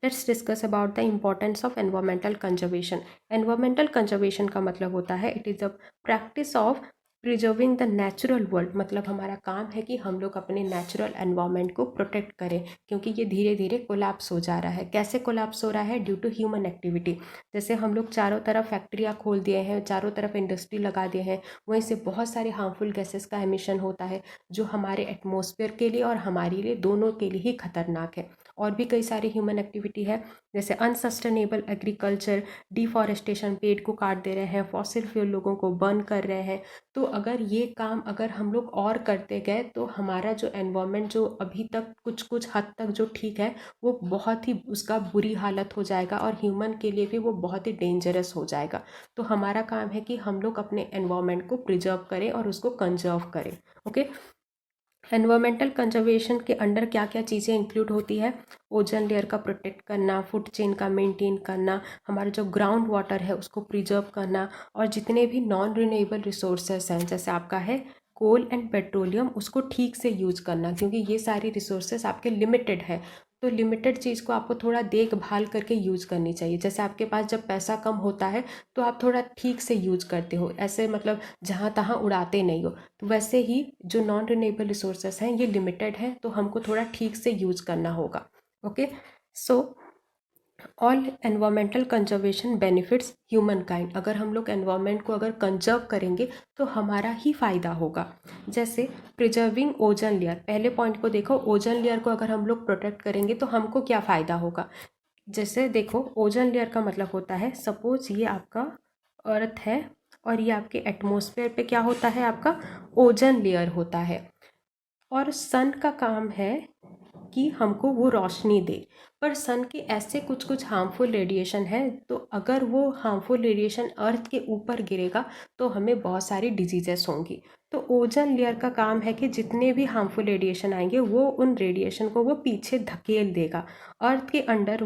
Let's discuss about the importance of environmental conservation. Environmental conservation का मतलब होता है it is a practice of preserving the natural world. मतलब हमारा काम है कि हम लोग अपने नेचुरल एनवायरनमेंट को प्रोटेक्ट करें, क्योंकि ये धीरे धीरे कोलैप्स हो जा रहा है। कैसे कोलैप्स हो रहा है? Due to human activity. जैसे हम लोग चारों तरफ फैक्ट्रियाँ खोल दिए हैं, चारों तरफ इंडस्ट्री लगा दिए हैं, वहीं से बहुत सारे हार्मफुल गैसेस का एमिशन होता है जो हमारे एटमॉस्फेयर के लिए और हमारे लिए दोनों के लिए ही खतरनाक है। और भी कई सारी ह्यूमन एक्टिविटी है, जैसे अनसस्टेनेबल एग्रीकल्चर, डिफॉरेस्टेशन, पेड़ को काट दे रहे हैं, फॉसिल फ्यूल लोगों को बर्न कर रहे हैं। तो अगर ये काम अगर हम लोग और करते गए तो हमारा जो एनवायरनमेंट जो अभी तक कुछ कुछ हद तक जो ठीक है वो बहुत ही उसका बुरी हालत हो जाएगा और ह्यूमन के लिए भी वो बहुत ही डेंजरस हो जाएगा। तो हमारा काम है कि हम लोग अपने एनवायरनमेंट को प्रिजर्व करें और उसको कंजर्व करें। ओके, एनवायरमेंटल कंजर्वेशन के अंडर क्या क्या चीज़ें इंक्लूड होती है? ओजन लेयर का प्रोटेक्ट करना, फूड चेन का मेंटेन करना, हमारा जो ग्राउंड वाटर है उसको प्रिजर्व करना, और जितने भी नॉन रिन्यूएबल रिसोर्सेस हैं जैसे आपका है कोल एंड पेट्रोलियम, उसको ठीक से यूज करना, क्योंकि ये सारी रिसोर्सेस आपके लिमिटेड है। तो लिमिटेड चीज़ को आपको थोड़ा देखभाल करके यूज करनी चाहिए। जैसे आपके पास जब पैसा कम होता है तो आप थोड़ा ठीक से यूज करते हो, ऐसे मतलब जहाँ तहाँ उड़ाते नहीं हो। तो वैसे ही जो नॉन रिन्यूएबल रिसोर्सेस हैं ये लिमिटेड हैं, तो हमको थोड़ा ठीक से यूज करना होगा। Okay, so all environmental conservation benefits human kind. अगर हम लोग एनवायरमेंट को अगर कंजर्व करेंगे तो हमारा ही फ़ायदा होगा। जैसे प्रिजर्विंग ओजन लेयर, पहले पॉइंट को देखो, ओजन लेयर को अगर हम लोग प्रोटेक्ट करेंगे तो हमको क्या फ़ायदा होगा। जैसे देखो, ओजन लेयर का मतलब होता है, सपोज ये आपका अर्थ है और ये आपके एटमॉस्फेयर पे क्या होता है, आपका ओजन लेयर होता है। और सन का काम है कि हमको वो रोशनी दे, पर सन के ऐसे कुछ कुछ हार्मफुल रेडिएशन है, तो अगर वो हार्मफुल रेडिएशन अर्थ के ऊपर गिरेगा तो हमें बहुत सारी डिजीजेस होंगी। तो ओजन लेयर का काम है कि जितने भी हार्मफुल रेडिएशन आएंगे वो उन रेडिएशन को वो पीछे धकेल देगा, अर्थ के अंदर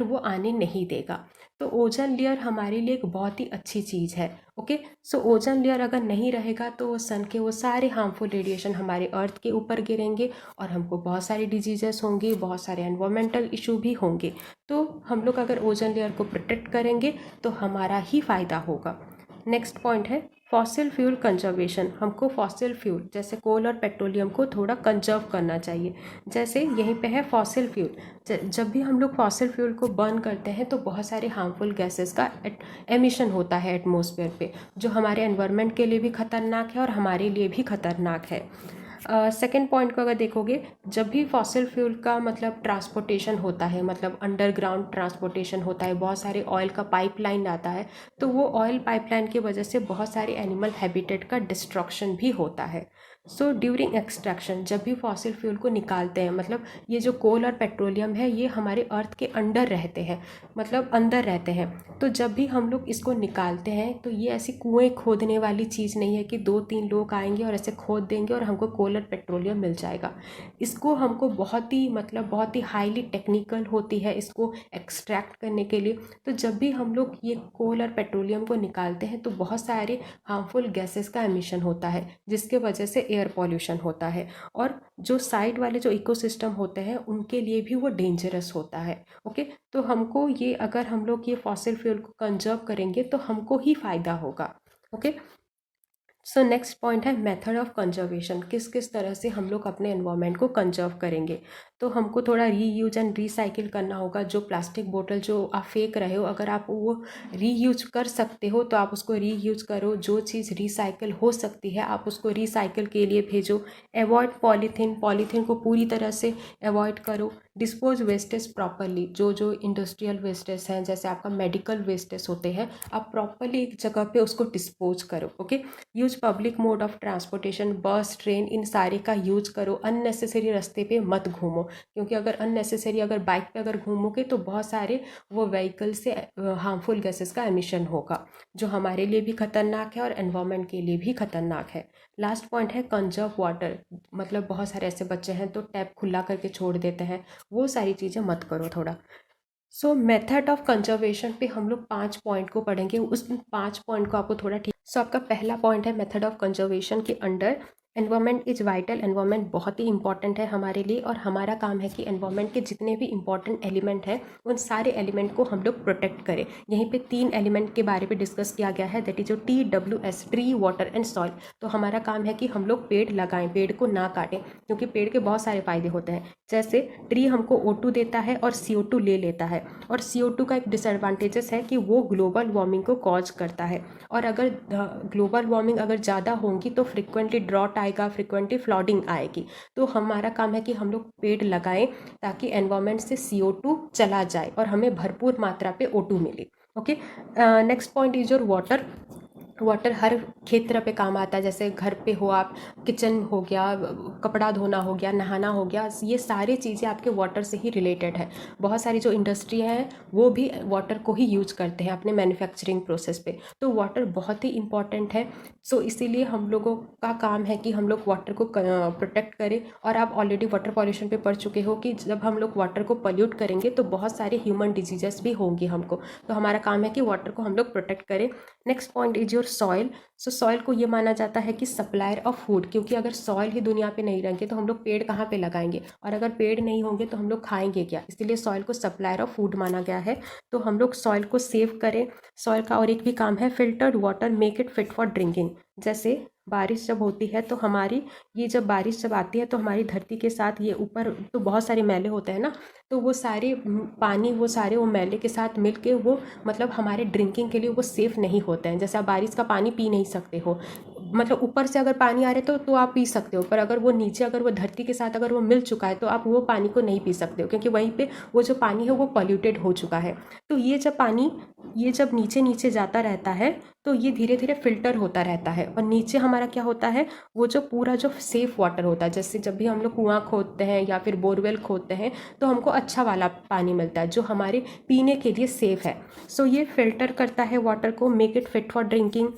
वो आने नहीं देगा। तो ओजन लेयर हमारे लिए एक बहुत ही अच्छी चीज़ है। ओके, सो ओजन लेयर अगर नहीं रहेगा तो सन के वो सारे हार्मफुल रेडिएशन हमारे अर्थ के ऊपर गिरेंगे और हमको बहुत सारी डिजीजेस होंगी, बहुत सारे एनवायरमेंटल इशू भी होंगे। तो हम लोग अगर ओजन लेयर को प्रोटेक्ट करेंगे तो हमारा ही फ़ायदा होगा। नेक्स्ट पॉइंट है फॉसिल फ्यूल कंजर्वेशन। हमको फॉसिल फ्यूल जैसे कोल और पेट्रोलियम को थोड़ा कंजर्व करना चाहिए। जैसे यहीं पे है फॉसिल फ्यूल, जब भी हम लोग फॉसिल फ्यूल को बर्न करते हैं तो बहुत सारे हार्मफुल गैसेस का एमिशन होता है एटमॉस्फेयर पे, जो हमारे एनवायरनमेंट के लिए भी खतरनाक है और हमारे लिए भी खतरनाक है। सेकेंड पॉइंट को अगर देखोगे, जब भी फॉसिल फ्यूल का मतलब ट्रांसपोर्टेशन होता है, मतलब अंडरग्राउंड ट्रांसपोर्टेशन होता है, बहुत सारे ऑयल का पाइपलाइन आता है, तो वो ऑयल पाइपलाइन की वजह से बहुत सारे एनिमल हैबिटेट का डिस्ट्रक्शन भी होता है। सो ड्यूरिंग एक्सट्रैक्शन, जब भी फॉसिल फ्यूल को निकालते हैं, मतलब ये जो कोल और पेट्रोलियम है ये हमारे अर्थ के अंडर रहते हैं, मतलब अंदर रहते हैं। तो जब भी हम लोग इसको निकालते हैं तो ये ऐसी कुएं खोदने वाली चीज़ नहीं है कि 2-3 लोग आएंगे और ऐसे खोद देंगे और हमको कोल और पेट्रोलियम मिल जाएगा। इसको हमको बहुत ही मतलब बहुत ही हाईली टेक्निकल होती है इसको एक्सट्रैक्ट करने के लिए। तो जब भी हम लोग ये कोल और पेट्रोलियम को निकालते हैं तो बहुत सारे हार्मफुल गैसेस का एमिशन होता है, जिसके वजह से एयर पॉल्यूशन होता है, और जो साइड वाले जो इकोसिस्टम होते हैं उनके लिए भी वो डेंजरस होता है। ओके, तो हमको ये अगर हम लोग ये फॉसिल फ्यूल को कंजर्व करेंगे तो हमको ही फ़ायदा होगा। ओके, सो नेक्स्ट पॉइंट है मेथड ऑफ कंजर्वेशन। किस किस तरह से हम लोग अपने एनवायरनमेंट को कंजर्व करेंगे। तो हमको थोड़ा रीयूज एंड रिसाइकिल करना होगा। जो प्लास्टिक बोतल जो आप फेंक रहे हो, अगर आप वो रीयूज कर सकते हो तो आप उसको रीयूज करो। जो चीज़ रिसाइकिल हो सकती है आप उसको रिसाइकिल के लिए भेजो। अवॉइड पॉलीथीन, पॉलीथीन को पूरी तरह से अवॉइड करो। डिस्पोज वेस्टेज प्रॉपरली, जो जो इंडस्ट्रियल वेस्टेज हैं जैसे आपका मेडिकल वेस्टेज होते हैं, आप प्रॉपरली एक जगह पे उसको डिस्पोज करो। Okay, use public mode of transportation, बस, ट्रेन, इन सारे का यूज करो। अननेसेसरी रास्ते पे मत घूमो, क्योंकि अगर अननेसेसरी अगर बाइक पे अगर घूमोगे तो बहुत सारे वो व्हीकल से हार्मफुल गैसेस का एमिशन होगा, जो हमारे लिए भी खतरनाक है और एनवायरनमेंट के लिए भी खतरनाक है। लास्ट पॉइंट है कंजर्व वाटर। मतलब बहुत सारे ऐसे बच्चे हैं तो टैप खुला करके छोड़ देते हैं, वो सारी चीज़ें मत करो थोड़ा। सो मेथड ऑफ कंजर्वेशन पे हम लोग 5 पॉइंट को पढ़ेंगे, उस 5 पॉइंट को आपको थोड़ा ठीक। सो आपका पहला पॉइंट है मेथड ऑफ कंजर्वेशन के under environment is vital. Environment बहुत ही इंपॉर्टेंट है हमारे लिए, और हमारा काम है कि एनवायरनमेंट के जितने भी इंपॉर्टेंट एलिमेंट हैं उन सारे एलिमेंट को हम लोग प्रोटेक्ट करें। यहीं पे 3 एलिमेंट के बारे में डिस्कस किया गया है, दैट इज जो TWS, tree, water and soil. तो हमारा काम है कि हम लोग पेड़ लगाएं, पेड़ को ना काटें, क्योंकि पेड़ के बहुत सारे फायदे होते हैं। जैसे ट्री हमको O2 देता है और CO2 ले लेता है, और CO2 का एक डिसएडवांटेजेस है कि वो ग्लोबल वार्मिंग को कॉज करता है। और अगर ग्लोबल वार्मिंग अगर ज़्यादा होगी तो फ्रिक्वेंटली ड्रॉट आएगा, फ्रिक्वेंटली फ्लडिंग आएगी। तो हमारा काम है कि हम लोग पेड़ लगाएं ताकि एनवायरनमेंट से CO2 चला जाए और हमें भरपूर मात्रा पे O2 मिले। Okay, next point is your water. Water हर क्षेत्र पे काम आता है, जैसे घर पे हो आप, किचन हो गया, कपड़ा धोना हो गया, नहाना हो गया, ये सारी चीज़ें आपके वाटर से ही रिलेटेड है। बहुत सारी जो इंडस्ट्री है वो भी वाटर को ही यूज करते हैं अपने मैन्युफैक्चरिंग प्रोसेस पे। तो वाटर बहुत ही इंपॉर्टेंट है। सो इसीलिए हम लोगों का काम है कि हम लोग वाटर को प्रोटेक्ट करें। और आप ऑलरेडी वाटर पॉल्यूशन पे पढ़ चुके हो कि जब हम लोग वाटर को पॉल्यूट करेंगे तो बहुत सारे ह्यूमन डिजीजेस भी होंगी हमको। तो हमारा काम है कि वाटर को हम लोग प्रोटेक्ट करें। Next point is your soil. So soil को ये माना जाता है कि सप्लायर ऑफ फूड, क्योंकि अगर सॉइल ही दुनिया पे नहीं रहेंगे तो हम लोग पेड़ कहाँ पे लगाएंगे, और अगर पेड़ नहीं होंगे तो हम लोग खाएंगे क्या। इसलिए सॉइल को सप्लायर ऑफ फूड माना गया है। तो हम लोग सॉइल को सेव करें। सॉइल का और एक भी काम है, filtered water make it fit for drinking. जैसे बारिश जब होती है तो हमारी ये जब बारिश जब आती है तो हमारी धरती के साथ ये ऊपर तो बहुत सारे मैले होते हैं ना, तो वो सारे पानी वो सारे वो मैले के साथ मिल के वो मतलब हमारे ड्रिंकिंग के लिए वो सेफ़ नहीं होते हैं। जैसे आप बारिश का पानी पी नहीं सकते हो, मतलब ऊपर से अगर पानी आ रहे तो आप पी सकते हो, पर अगर वो नीचे अगर वो धरती के साथ अगर वो मिल चुका है तो आप वो पानी को नहीं पी सकते हो, क्योंकि वहीं पे वो जो पानी है वो पॉल्यूटेड हो चुका है। तो ये जब पानी ये जब नीचे नीचे जाता रहता है तो ये धीरे धीरे फिल्टर होता रहता है, और नीचे हमारा क्या होता है, वो जो पूरा जो सेफ़ वाटर होता है, जैसे जब भी हम लोग कुआं खोदते हैं या फिर बोरवेल खोदते हैं तो हमको अच्छा वाला पानी मिलता है जो हमारे पीने के लिए सेफ़ है। सो ये फिल्टर करता है वाटर को, make it fit for drinking.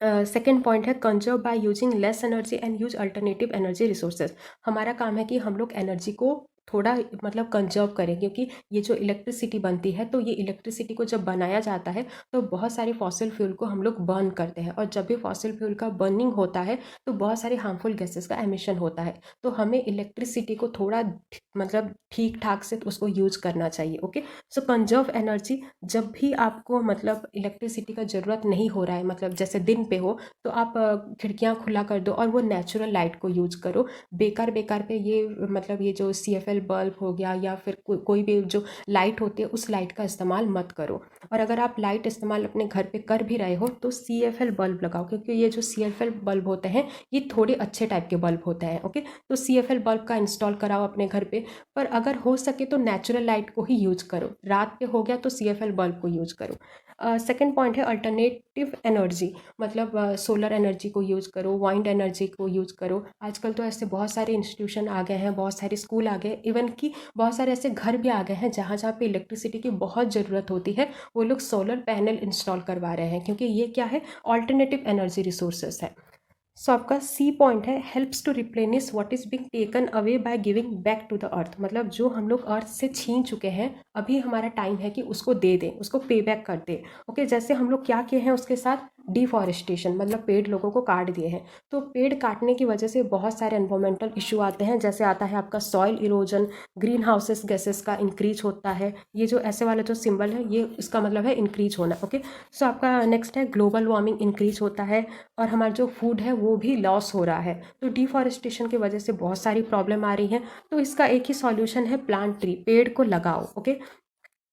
Second point है conserve by using less energy and use alternative energy resources. हमारा काम है कि हम लोग एनर्जी को थोड़ा मतलब कंजर्व करें, क्योंकि ये जो इलेक्ट्रिसिटी बनती है तो ये इलेक्ट्रिसिटी को जब बनाया जाता है तो बहुत सारे फॉसिल फ्यूल को हम लोग बर्न करते हैं, और जब भी फॉसिल फ्यूल का बर्निंग होता है तो बहुत सारे हार्मफुल गैसेस का एमिशन होता है। तो हमें इलेक्ट्रिसिटी को थोड़ा मतलब ठीक ठाक से उसको यूज करना चाहिए। ओके, सो कंजर्व एनर्जी। जब भी आपको मतलब इलेक्ट्रिसिटी का ज़रूरत नहीं हो रहा है, मतलब जैसे दिन पे हो, तो आप खिड़कियाँ खुला कर दो और वो नेचुरल लाइट को यूज करो। बेकार बेकार पे ये मतलब ये जो CFL बल्ब हो गया या फिर कोई भी जो लाइट होती है उस लाइट का इस्तेमाल मत करो। और अगर आप लाइट इस्तेमाल अपने घर पे कर भी रहे हो तो CFL बल्ब लगाओ, क्योंकि ये जो CFL बल्ब होते हैं ये थोड़े अच्छे टाइप के बल्ब होते हैं। ओके, तो CFL बल्ब का इंस्टॉल कराओ अपने घर पे। पर अगर हो सके तो नेचुरल लाइट को ही यूज करो। रात पे हो गया तो CFL बल्ब को यूज करो। सेकेंड पॉइंट है अल्टरनेटिव एनर्जी, मतलब सोलर एनर्जी को यूज़ करो, वाइंड एनर्जी को यूज़ करो। आजकल तो ऐसे बहुत सारे इंस्टीट्यूशन आ गए हैं, बहुत सारे स्कूल आ गए, इवन कि बहुत सारे ऐसे घर भी आ गए हैं जहाँ जहाँ पे इलेक्ट्रिसिटी की बहुत ज़रूरत होती है, वो लोग सोलर पैनल इंस्टॉल करवा रहे हैं, क्योंकि ये क्या है, ऑल्टरनेटिव एनर्जी रिसोर्सेस है। सो आपका C पॉइंट है helps to replenish what is being taken away by giving back to the earth. मतलब जो हम लोग अर्थ से छीन चुके हैं अभी हमारा टाइम है कि उसको दे दें, उसको पे बैक कर दें। ओके, जैसे हम लोग क्या किए हैं उसके साथ, डिफॉरेस्टेशन, मतलब पेड़ लोगों को काट दिए हैं। तो पेड़ काटने की वजह से बहुत सारे एनवायरमेंटल इशू आते हैं, जैसे आता है आपका soil erosion, green houses gases का इंक्रीज होता है। ये जो ऐसे वाला जो सिंबल है ये इसका मतलब है इंक्रीज होना। ओके, सो आपका नेक्स्ट है ग्लोबल वार्मिंग इंक्रीज होता है, और हमारा जो फूड है वो भी लॉस हो रहा है। तो डिफॉरेस्टेशन की वजह से बहुत सारी प्रॉब्लम आ रही है। तो इसका एक ही सॉल्यूशन है, प्लांट ट्री, पेड़ को लगाओ। ओके,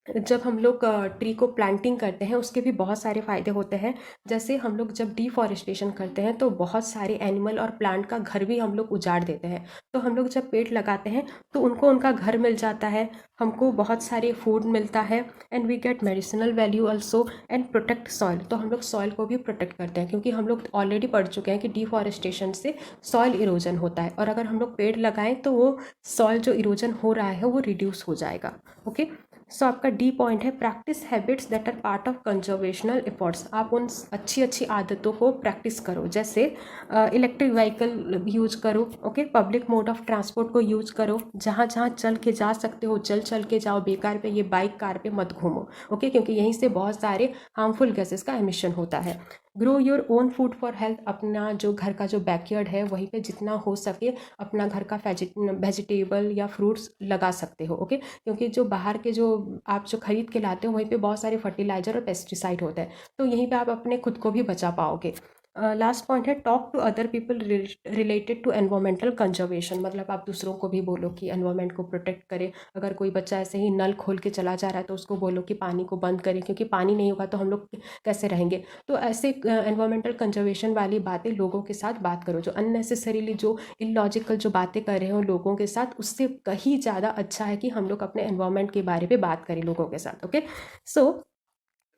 जब हम लोग ट्री को प्लांटिंग करते हैं उसके भी बहुत सारे फ़ायदे होते हैं। जैसे हम लोग जब डिफॉरेस्टेशन करते हैं तो बहुत सारे एनिमल और प्लांट का घर भी हम लोग उजाड़ देते हैं। तो हम लोग जब पेड़ लगाते हैं तो उनको उनका घर मिल जाता है, हमको बहुत सारे फूड मिलता है, and we get medicinal value also, and protect soil. तो हम लोग सॉइल को भी प्रोटेक्ट करते हैं, क्योंकि हम लोग ऑलरेडी पढ़ चुके हैं कि डिफॉरेस्टेशन से सॉइल इरोजन होता है, और अगर हम लोग पेड़ लगाएं तो वो सॉइल जो इरोजन हो रहा है वो रिड्यूस हो जाएगा। ओके, सो आपका D पॉइंट है practice habits that are part of conservational efforts. आप उन अच्छी अच्छी आदतों को प्रैक्टिस करो, जैसे इलेक्ट्रिक व्हीकल यूज करो। Okay, public mode of transport को यूज करो, जहाँ जहाँ चल के जा सकते हो चल के जाओ, बेकार पे ये बाइक कार पे मत घूमो। ओके, क्योंकि यहीं से बहुत सारे हार्मफुल गैसेस का एमिशन होता है। Grow your own food for health, अपना जो घर का जो बैकयार्ड है वहीं पे जितना हो सके अपना घर का वेजिटेबल या फ्रूट्स लगा सकते हो। ओके, क्योंकि जो बाहर के जो आप जो खरीद के लाते हो वहीं पे बहुत सारे फर्टिलाइजर और पेस्टिसाइड होते हैं, तो यहीं पे आप अपने खुद को भी बचा पाओगे। लास्ट पॉइंट है talk to other people related to environmental conservation, मतलब आप दूसरों को भी बोलो कि एनवायरमेंट को प्रोटेक्ट करें। अगर कोई बच्चा ऐसे ही नल खोल के चला जा रहा है तो उसको बोलो कि पानी को बंद करें, क्योंकि पानी नहीं होगा तो हम लोग कैसे रहेंगे। तो ऐसे एनवायरमेंटल कंजर्वेशन वाली बातें लोगों के साथ बात करो, जो अननेसेसरीली जो इलॉजिकल जो बातें कर रहे हो लोगों के साथ, उससे कहीं ज़्यादा अच्छा है कि हम लोग अपने एनवायरमेंट के बारे में बात करें लोगों के साथ। Okay, so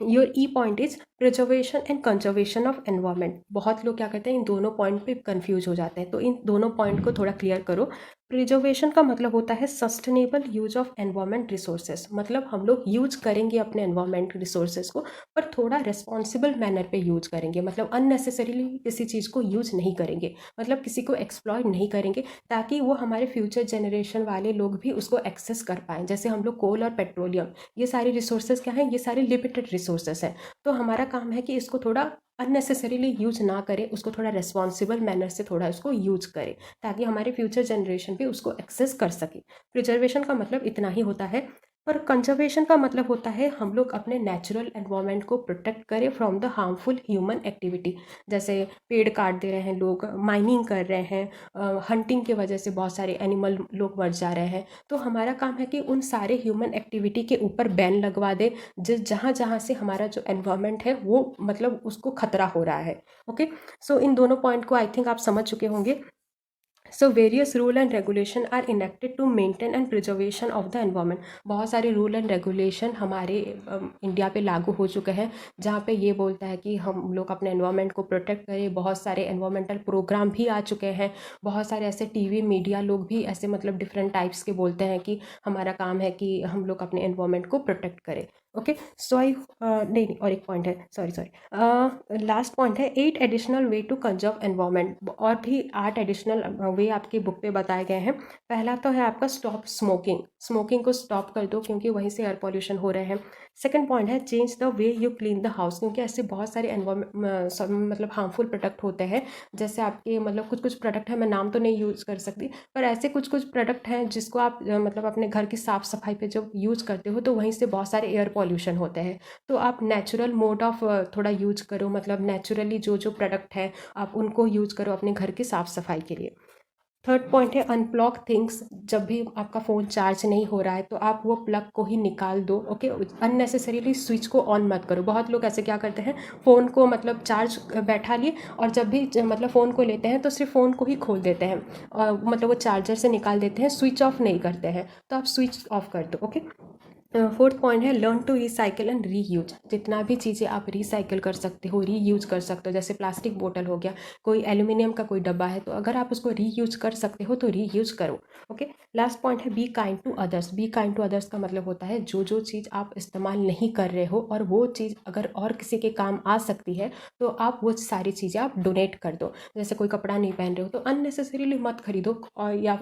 your E point is preservation and conservation of environment. बहुत लोग क्या करते हैं, इन दोनों पॉइंट पे कंफ्यूज हो जाते हैं, तो इन दोनों पॉइंट को थोड़ा क्लियर करो। प्रिजर्वेशन का मतलब होता है sustainable use of environment resources, मतलब हम लोग यूज करेंगे अपने एनवायरमेंट रिसोर्सेज को, पर थोड़ा रिस्पॉन्सिबल मैनर पे यूज करेंगे, मतलब अननेसेसरीली किसी चीज़ को यूज नहीं करेंगे, मतलब किसी को एक्सप्लॉयट नहीं करेंगे, ताकि वो हमारे फ्यूचर जनरेशन वाले लोग भी उसको एक्सेस कर पाएँ। जैसे हम लोग कोल और पेट्रोलियम, ये सारे रिसोर्सेज क्या हैं, ये सारे लिमिटेड रिसोर्सेज हैं, तो हमारा काम है कि इसको थोड़ा अननेसेसरीली यूज ना करें, उसको थोड़ा रिस्पॉन्सिबल मैनर से थोड़ा इसको यूज करें, ताकि हमारे फ्यूचर जनरेशन भी उसको एक्सेस कर सके। प्रिजर्वेशन का मतलब इतना ही होता है। पर कंजर्वेशन का मतलब होता है हम लोग अपने नेचुरल एनवायरनमेंट को प्रोटेक्ट करें from the harmful human activity. जैसे पेड़ काट दे रहे हैं लोग, माइनिंग कर रहे हैं, हंटिंग की वजह से बहुत सारे एनिमल लोग मर जा रहे हैं, तो हमारा काम है कि उन सारे ह्यूमन एक्टिविटी के ऊपर बैन लगवा दे, जिस जहाँ जहाँ से हमारा जो एनवायरनमेंट है वो मतलब उसको खतरा हो रहा है। ओके, सो इन दोनों पॉइंट को आई थिंक आप समझ चुके होंगे। So various rule and regulation are enacted to maintain and preservation of the environment. बहुत सारे रूल एंड रेगुलेशन हमारे इंडिया पे लागू हो चुके हैं, जहाँ पे ये बोलता है कि हम लोग अपने एनवायरनमेंट को प्रोटेक्ट करें। बहुत सारे एनवायरमेंटल प्रोग्राम भी आ चुके हैं, बहुत सारे ऐसे टीवी मीडिया लोग भी ऐसे मतलब डिफरेंट टाइप्स के बोलते हैं कि हमारा काम है कि हम लोग अपने एनवायरनमेंट को प्रोटेक्ट करें। ओके, सो आई नहीं नहीं, और एक पॉइंट है, सॉरी सॉरी, लास्ट पॉइंट है 8 additional way to conserve environment. और भी 8 एडिशनल वे आपकी बुक पे बताए गए हैं। पहला तो है आपका स्टॉप स्मोकिंग, स्मोकिंग को स्टॉप कर दो क्योंकि वहीं से एयर पॉल्यूशन हो रहे हैं। सेकंड पॉइंट है change the way you clean the house, क्योंकि ऐसे बहुत सारे एनवायरमेंट मतलब हार्मफुल प्रोडक्ट होते हैं। जैसे आपके मतलब कुछ कुछ प्रोडक्ट है, मैं नाम तो नहीं यूज़ कर सकती, पर ऐसे कुछ कुछ प्रोडक्ट हैं जिसको आप मतलब अपने घर की साफ़ सफाई पे जब यूज़ करते हो तो वहीं से बहुत सारे एयर पॉल्यूशन होते हैं। तो आप नेचुरल मोड ऑफ थोड़ा यूज करो, मतलब नेचुरली जो जो प्रोडक्ट है आप उनको यूज करो अपने घर की साफ़ सफाई के लिए। थर्ड पॉइंट है अनप्लग थिंग्स, जब भी आपका फ़ोन चार्ज नहीं हो रहा है तो आप वो प्लग को ही निकाल दो। ओके, अननेसेसरीली स्विच को ऑन मत करो। बहुत लोग ऐसे क्या करते हैं, फ़ोन को मतलब चार्ज बैठा लिए और जब भी मतलब फ़ोन को लेते हैं तो सिर्फ फ़ोन को ही खोल देते हैं और मतलब वो चार्जर से निकाल देते हैं, स्विच ऑफ नहीं करते हैं, तो आप स्विच ऑफ कर दो। ओके, फोर्थ पॉइंट है learn to recycle and re use. जितना भी चीज़ें आप रिसाइकिल कर सकते हो, री यूज कर सकते हो, जैसे प्लास्टिक बोतल हो गया, कोई एल्यूमिनियम का कोई डब्बा है, तो अगर आप उसको री यूज कर सकते हो तो री यूज करो। ओके, लास्ट पॉइंट है be kind to others. Be kind to others का मतलब होता है जो जो चीज़ आप इस्तेमाल नहीं कर रहे हो और वो चीज़ अगर और किसी के काम आ सकती है तो आप वो सारी चीज़ें आप डोनेट कर दो। जैसे कोई कपड़ा नहीं पहन रहे हो तो अननेसेसरीली मत खरीदो और या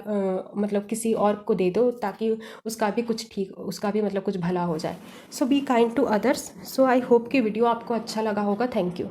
मतलब किसी और को दे दो, ताकि उसका भी कुछ ठीक, उसका भी मतलब कुछ भला हो जाए। So be kind to others. So I hope कि वीडियो आपको अच्छा लगा होगा। Thank you.